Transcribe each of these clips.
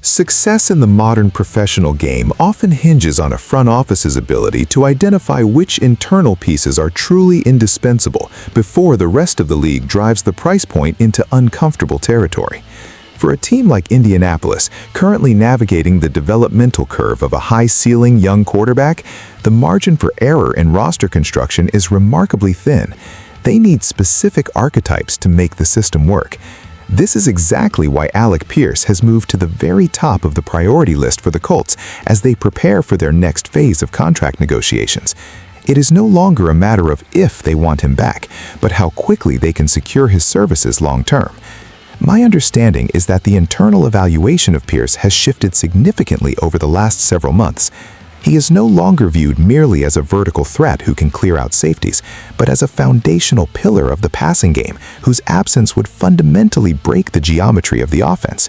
Success in the modern professional game often hinges on a front office's ability to identify which internal pieces are truly indispensable before the rest of the league drives the price point into uncomfortable territory. For a team like Indianapolis, currently navigating the developmental curve of a high-ceiling young quarterback, the margin for error in roster construction is remarkably thin. They need specific archetypes to make the system work. This is exactly why Alec Pierce has moved to the very top of the priority list for the Colts as they prepare for their next phase of contract negotiations. It is no longer a matter of if they want him back, but how quickly they can secure his services long-term. My understanding is that the internal evaluation of Pierce has shifted significantly over the last several months. He is no longer viewed merely as a vertical threat who can clear out safeties, but as a foundational pillar of the passing game whose absence would fundamentally break the geometry of the offense.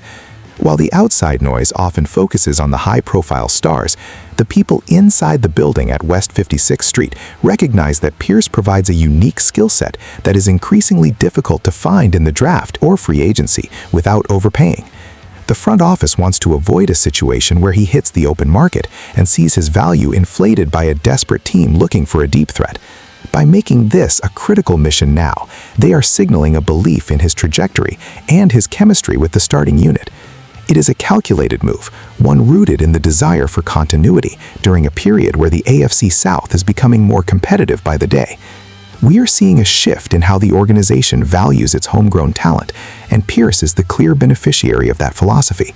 While the outside noise often focuses on the high-profile stars, the people inside the building at West 56th Street recognize that Pierce provides a unique skill set that is increasingly difficult to find in the draft or free agency without overpaying. The front office wants to avoid a situation where he hits the open market and sees his value inflated by a desperate team looking for a deep threat. By making this a critical mission now, they are signaling a belief in his trajectory and his chemistry with the starting unit. It is a calculated move, one rooted in the desire for continuity during a period where the AFC South is becoming more competitive by the day. We are seeing a shift in how the organization values its homegrown talent, and Pierce is the clear beneficiary of that philosophy.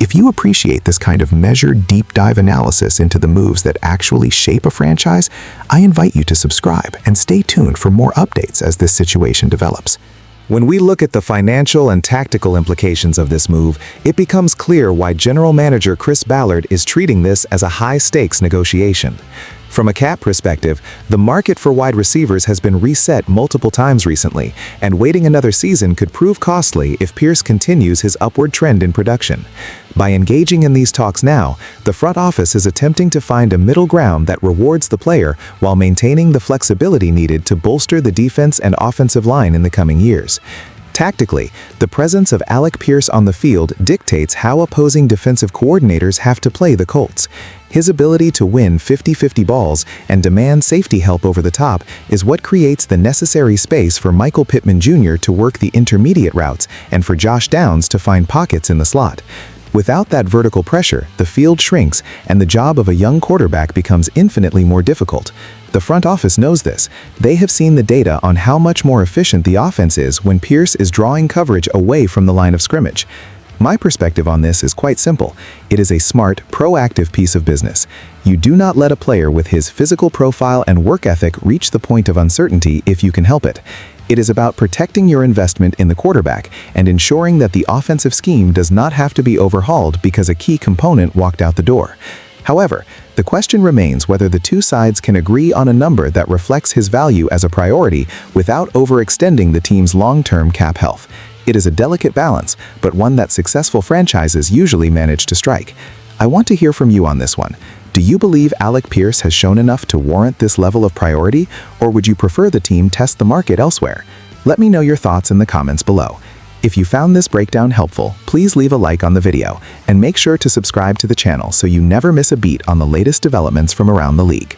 If you appreciate this kind of measured, deep-dive analysis into the moves that actually shape a franchise, I invite you to subscribe and stay tuned for more updates as this situation develops. When we look at the financial and tactical implications of this move, it becomes clear why General Manager Chris Ballard is treating this as a high-stakes negotiation. From a cap perspective, the market for wide receivers has been reset multiple times recently, and waiting another season could prove costly if Pierce continues his upward trend in production. By engaging in these talks now, the front office is attempting to find a middle ground that rewards the player while maintaining the flexibility needed to bolster the defense and offensive line in the coming years. Tactically, the presence of Alec Pierce on the field dictates how opposing defensive coordinators have to play the Colts. His ability to win 50-50 balls and demand safety help over the top is what creates the necessary space for Michael Pittman Jr. to work the intermediate routes and for Josh Downs to find pockets in the slot. Without that vertical pressure, the field shrinks and the job of a young quarterback becomes infinitely more difficult. The front office knows this. They have seen the data on how much more efficient the offense is when Pierce is drawing coverage away from the line of scrimmage. My perspective on this is quite simple. It is a smart, proactive piece of business. You do not let a player with his physical profile and work ethic reach the point of uncertainty if you can help it. It is about protecting your investment in the quarterback and ensuring that the offensive scheme does not have to be overhauled because a key component walked out the door. However, the question remains whether the two sides can agree on a number that reflects his value as a priority without overextending the team's long-term cap health. It is a delicate balance, but one that successful franchises usually manage to strike. I want to hear from you on this one. Do you believe Alec Pierce has shown enough to warrant this level of priority, or would you prefer the team test the market elsewhere? Let me know your thoughts in the comments below. If you found this breakdown helpful, please leave a like on the video, and make sure to subscribe to the channel so you never miss a beat on the latest developments from around the league.